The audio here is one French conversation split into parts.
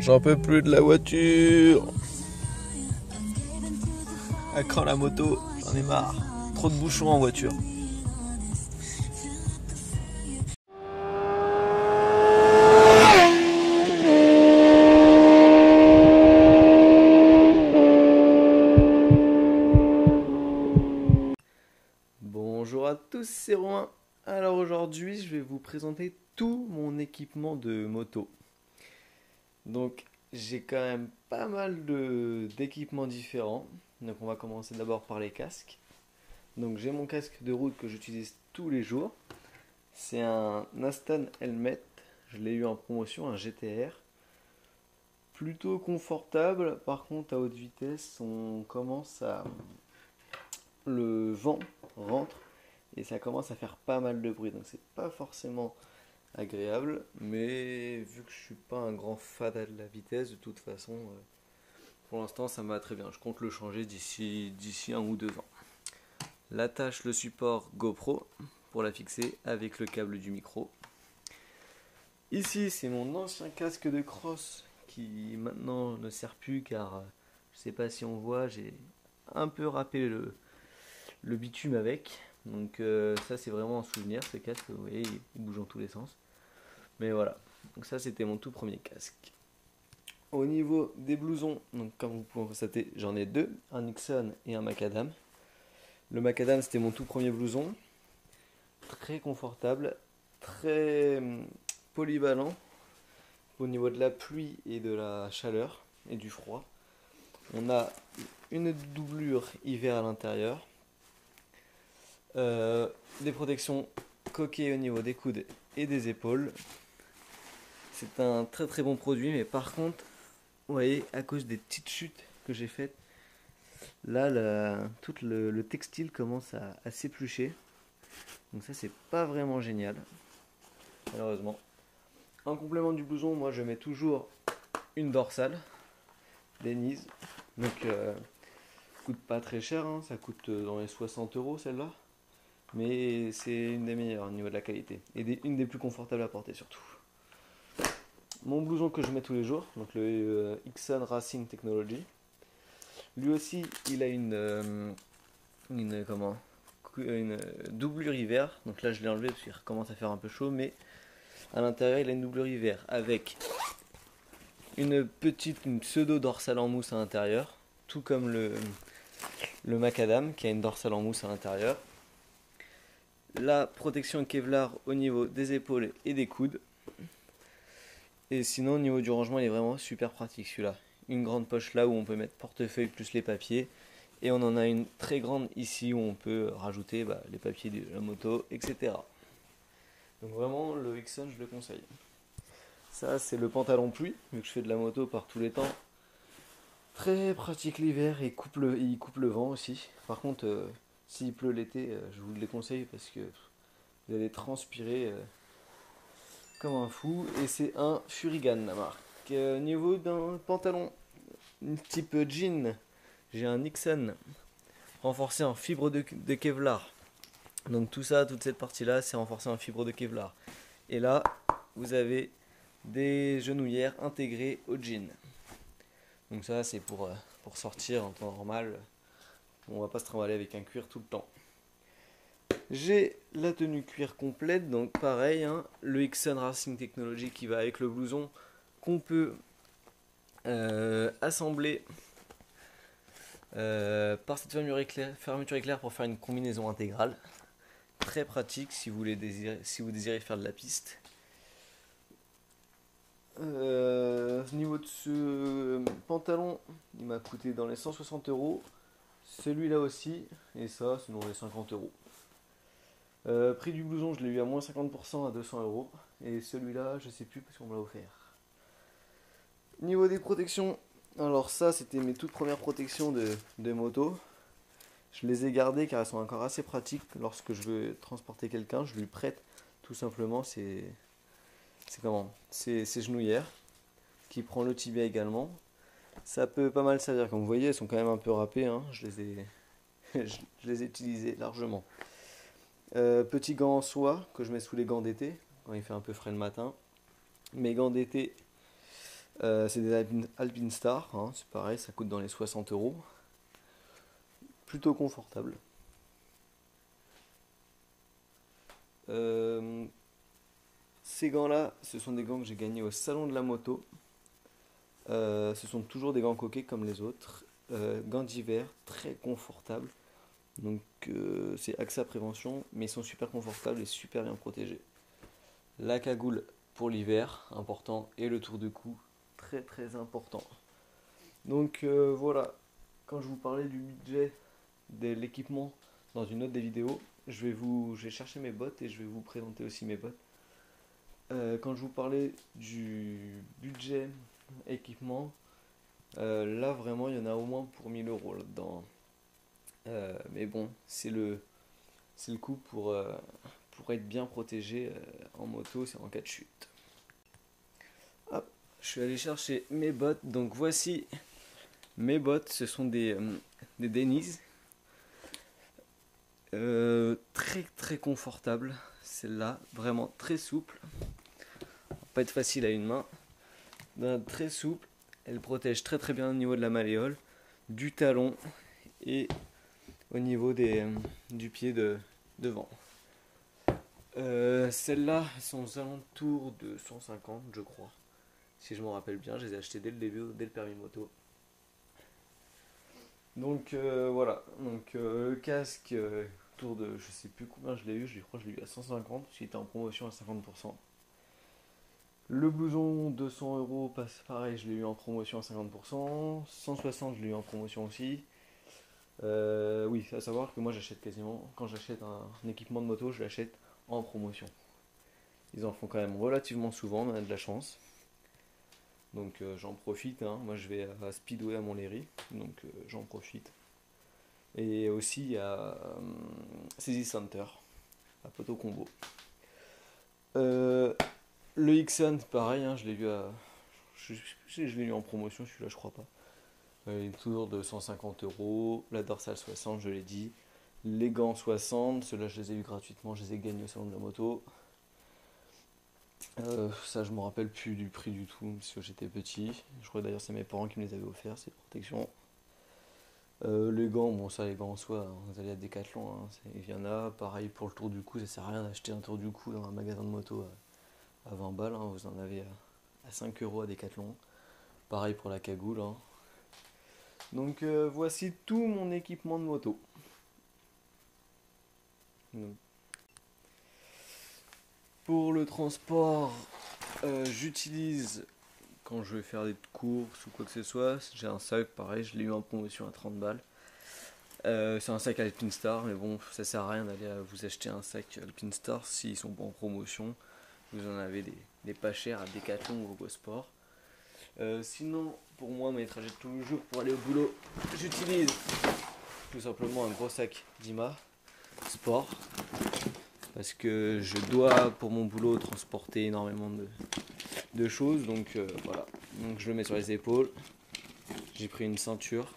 J'en peux plus de la voiture. À quand la moto? J'en ai marre. Trop de bouchons en voiture. Bonjour à tous, c'est Romain. Alors aujourd'hui, je vais vous présenter tout mon équipement de moto. Donc j'ai quand même pas mal d'équipements différents. Donc on va commencer d'abord par les casques. Donc j'ai mon casque de route que j'utilise tous les jours. C'est un Aston Helmet. Je l'ai eu en promotion, un GTR. Plutôt confortable. Par contre à haute vitesse, on commence à... Le vent rentre et ça commence à faire pas mal de bruit. Donc c'est pas forcément agréable, mais vu que je suis pas un grand fan de la vitesse, de toute façon, pour l'instant ça me va très bien. Je compte le changer d'ici 1 ou 2 ans. L'attache, le support GoPro pour la fixer avec le câble du micro. Ici c'est mon ancien casque de cross qui maintenant ne sert plus car je sais pas si on voit, j'ai un peu râpé le bitume avec. Donc ça c'est vraiment un souvenir, ce casque, vous voyez, il bouge dans tous les sens. Mais voilà, donc ça c'était mon tout premier casque. Au niveau des blousons, donc comme vous pouvez constater, j'en ai deux, un Nixon et un Macadam. Le Macadam c'était mon tout premier blouson, très confortable, très polyvalent au niveau de la pluie et de la chaleur et du froid. On a une doublure hiver à l'intérieur, des protections coquées au niveau des coudes et des épaules. C'est un très très bon produit, mais par contre, vous voyez, à cause des petites chutes que j'ai faites, là, tout le textile commence à s'éplucher. Donc ça, c'est pas vraiment génial, malheureusement. En complément du blouson, moi je mets toujours une dorsale, Denise. Donc, coûte pas très cher, hein, ça coûte dans les 60 € celle-là. Mais c'est une des meilleures au niveau de la qualité. Et une des plus confortables à porter surtout. Mon blouson que je mets tous les jours, donc le Ixon Racing Technology. Lui aussi, il a une doublure hiver. Donc là, je l'ai enlevé parce qu'il recommence à faire un peu chaud. Mais à l'intérieur, il a une doublure hiver avec une pseudo dorsale en mousse à l'intérieur. Tout comme le Macadam qui a une dorsale en mousse à l'intérieur. La protection Kevlar au niveau des épaules et des coudes. Et sinon au niveau du rangement il est vraiment super pratique celui-là. Une grande poche là où on peut mettre portefeuille plus les papiers. Et on en a une très grande ici où on peut rajouter les papiers de la moto, etc. Donc vraiment le Ixon je le conseille. Ça c'est le pantalon pluie, vu que je fais de la moto par tous les temps. Très pratique l'hiver et il coupe le vent aussi. Par contre s'il pleut l'été je vous le déconseille parce que vous allez transpirer comme un fou. Et c'est un Furigan la marque. Niveau d'un pantalon type jean, j'ai un Nixon renforcé en fibre de Kevlar. Donc tout ça, toute cette partie là, c'est renforcé en fibre de Kevlar. Et là, vous avez des genouillères intégrées au jean. Donc ça, c'est pour sortir en temps normal. On va pas se trimballer avec un cuir tout le temps. J'ai la tenue cuir complète, donc pareil, hein, le Ixon Racing Technology qui va avec le blouson qu'on peut assembler par cette fermeture éclair pour faire une combinaison intégrale. Très pratique si vous désirez faire de la piste. Au niveau de ce pantalon, il m'a coûté dans les 160 €. Celui-là aussi, et ça, c'est dans les 50 €. Prix du blouson, je l'ai eu à moins 50% à 200 €. Et celui-là, je sais plus parce qu'on me l'a offert. Niveau des protections, alors ça, c'était mes toutes premières protections de moto. Je les ai gardées car elles sont encore assez pratiques. Lorsque je veux transporter quelqu'un, je lui prête tout simplement ces genouillères qui prend le tibia également. Ça peut pas mal servir. Comme vous voyez, elles sont quand même un peu râpées, hein. je les ai utilisées largement. Petits gants en soie que je mets sous les gants d'été quand il fait un peu frais le matin. Mes gants d'été C'est des Alpinestar, hein, c'est pareil, ça coûte dans les 60 euros. Plutôt confortable. Ces gants-là, ce sont des gants que j'ai gagnés au salon de la moto. Ce sont toujours des gants coquets comme les autres. Gants d'hiver, très confortables. Donc c'est AXA Prévention, mais ils sont super confortables et super bien protégés. La cagoule pour l'hiver, important, et le tour de cou, très très important. Donc voilà, quand je vous parlais du budget de l'équipement dans une autre des vidéos, je vais chercher mes bottes et je vais vous présenter aussi mes bottes. Quand je vous parlais du budget équipement, là vraiment il y en a au moins pour 1000 euros là-dedans. Mais bon, c'est le coup pour être bien protégé en moto, c'est en cas de chute. Hop, je suis allé chercher mes bottes, donc voici mes bottes, ce sont des Denny's. Très très confortable, celle-là, vraiment très souple. Pas être facile à une main. Très souple, elle protège très très bien au niveau de la malléole, du talon et au niveau du pied devant. Celles-là sont aux alentours de 150 je crois. Si je me rappelle bien, je les ai achetées dès le début, dès le permis moto. Donc voilà, donc le casque autour de, je sais plus combien je l'ai eu, je crois que je l'ai eu à 150, parce qu'il était en promotion à 50%. Le blouson 200 euros, pareil, je l'ai eu en promotion à 50%. 160, je l'ai eu en promotion aussi. Oui, à savoir que moi j'achète quasiment, quand j'achète un équipement de moto, je l'achète en promotion. Ils en font quand même relativement souvent, on a de la chance. Donc j'en profite, hein. Moi je vais à Speedway à Montlhéry, donc j'en profite. Et aussi il y a Saisie Center, à Poto Combo. Le Ixon, pareil, hein, je l'ai vu je l'ai eu en promotion, celui-là je crois pas. Il est toujours de 150 euros. La dorsale 60, je l'ai dit. Les gants 60, ceux-là je les ai eu gratuitement, je les ai gagnés au salon de la moto. Ça je me rappelle plus du prix du tout, parce que j'étais petit. Je crois d'ailleurs c'est mes parents qui me les avaient offerts, ces protections. Les gants, bon ça les gants en soi, hein, vous allez à Decathlon, hein, il y en a. Pareil pour le tour du cou, ça sert à rien d'acheter un tour du cou dans un magasin de moto à 20 balles, hein, vous en avez à 5 euros à Decathlon. Pareil pour la cagoule. Hein. Donc voici tout mon équipement de moto. Donc, pour le transport, j'utilise quand je vais faire des courses ou quoi que ce soit. J'ai un sac, pareil, je l'ai eu en promotion à 30 balles. C'est un sac Alpinestar, mais bon, ça sert à rien d'aller vous acheter un sac Alpinestar s'ils sont pas en promotion. Vous en avez des pas chers à Decathlon ou au Go-Sport. Sinon, pour moi, mes trajets de tous les jours pour aller au boulot, j'utilise tout simplement un gros sac Dima Sport. Parce que je dois, pour mon boulot, transporter énormément de choses. Donc voilà, donc je le mets sur les épaules. J'ai pris une ceinture.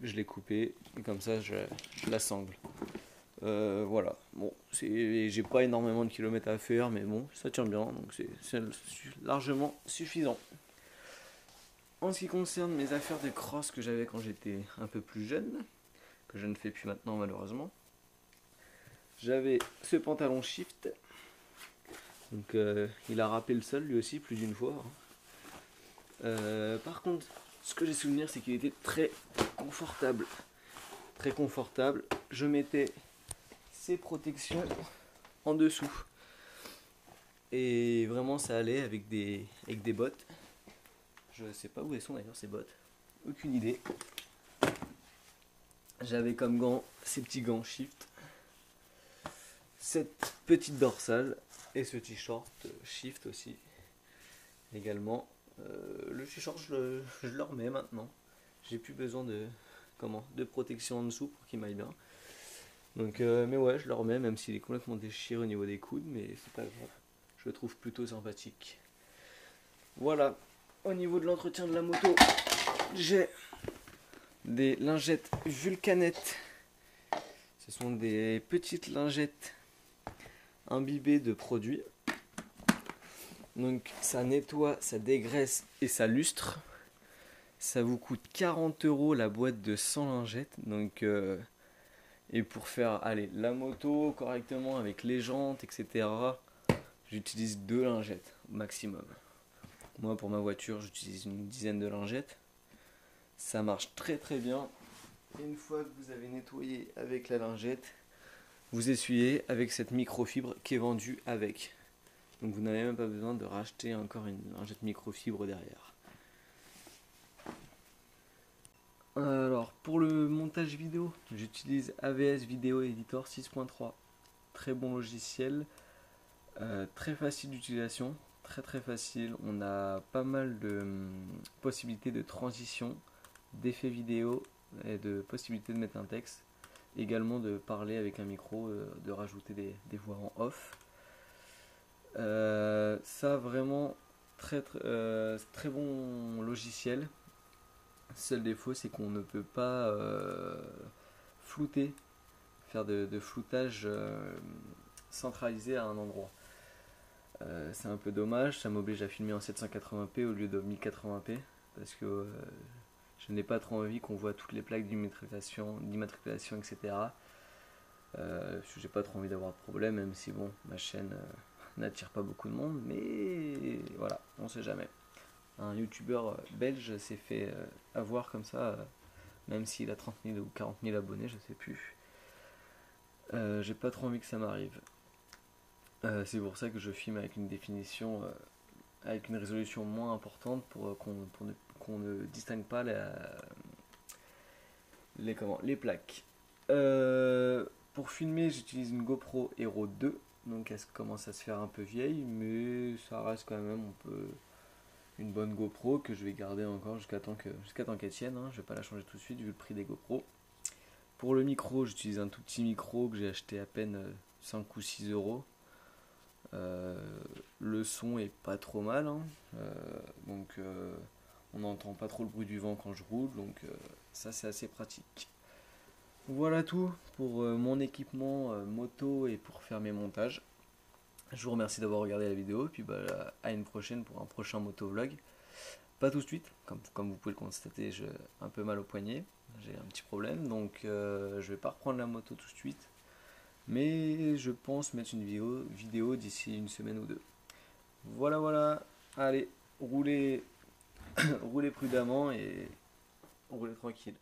Je l'ai coupée et comme ça je la sangle. Voilà, bon, j'ai pas énormément de kilomètres à faire, mais bon, ça tient bien, donc c'est largement suffisant. En ce qui concerne mes affaires de cross que j'avais quand j'étais un peu plus jeune, que je ne fais plus maintenant malheureusement, j'avais ce pantalon Shift, donc il a râpé le sol lui aussi plus d'une fois. Par contre, ce que j'ai souvenir, c'est qu'il était très confortable. Très confortable. Je mettais ces protections en dessous. Et vraiment, ça allait avec des bottes. Je sais pas où elles sont d'ailleurs ces bottes. Aucune idée. J'avais comme gants ces petits gants Shift. Cette petite dorsale. Et ce t-shirt Shift aussi. Également. Le t-shirt, je le remets maintenant. J'ai plus besoin de protection en dessous pour qu'il m'aille bien. Donc, mais ouais, je le remets, même s'il est complètement déchiré au niveau des coudes, mais c'est pas grave. Je le trouve plutôt sympathique. Voilà. Au niveau de l'entretien de la moto, j'ai des lingettes Vulcanet. Ce sont des petites lingettes imbibées de produits. Donc ça nettoie, ça dégraisse et ça lustre. Ça vous coûte 40 € la boîte de 100 lingettes. Donc, et pour faire allez, la moto correctement avec les jantes, etc., j'utilise 2 lingettes maximum. Moi pour ma voiture j'utilise une dizaine de lingettes. Ça marche très très bien. Et une fois que vous avez nettoyé avec la lingette, vous essuyez avec cette microfibre qui est vendue avec. Donc vous n'avez même pas besoin de racheter encore une lingette microfibre derrière. Alors pour le montage vidéo, j'utilise AVS Video Editor 6.3. Très bon logiciel, très facile d'utilisation, très facile. On a pas mal de possibilités de transition, d'effets vidéo et de possibilités de mettre un texte. Également de parler avec un micro, de rajouter des voix en off. Ça vraiment très bon logiciel. Seul défaut c'est qu'on ne peut pas flouter, faire de floutage centralisé à un endroit. C'est un peu dommage, ça m'oblige à filmer en 780p au lieu de 1080p parce que je n'ai pas trop envie qu'on voit toutes les plaques d'immatriculation, etc. J'ai pas trop envie d'avoir de problème, même si bon, ma chaîne n'attire pas beaucoup de monde, mais voilà, on sait jamais. Un youtubeur belge s'est fait avoir comme ça, même s'il a 30 000 ou 40 000 abonnés, je sais plus. J'ai pas trop envie que ça m'arrive. C'est pour ça que je filme avec une définition, avec une résolution moins importante pour qu'on ne distingue pas les plaques. Pour filmer, j'utilise une GoPro Hero 2, donc elle commence à se faire un peu vieille, mais ça reste quand même une bonne GoPro que je vais garder encore jusqu'à temps qu'elle tienne. Hein. Je vais pas la changer tout de suite vu le prix des GoPro. Pour le micro, j'utilise un tout petit micro que j'ai acheté à peine 5 ou 6 euros. Le son est pas trop mal, hein. Donc on n'entend pas trop le bruit du vent quand je roule, donc ça c'est assez pratique. Voilà tout pour mon équipement moto et pour faire mes montages. Je vous remercie d'avoir regardé la vidéo, puis à une prochaine pour un prochain motovlog. Pas tout de suite, comme vous pouvez le constater, j'ai un peu mal au poignet, j'ai un petit problème, donc je vais pas reprendre la moto tout de suite. Mais je pense mettre une vidéo d'ici une semaine ou deux. Voilà, allez, roulez, roulez prudemment et roulez tranquille.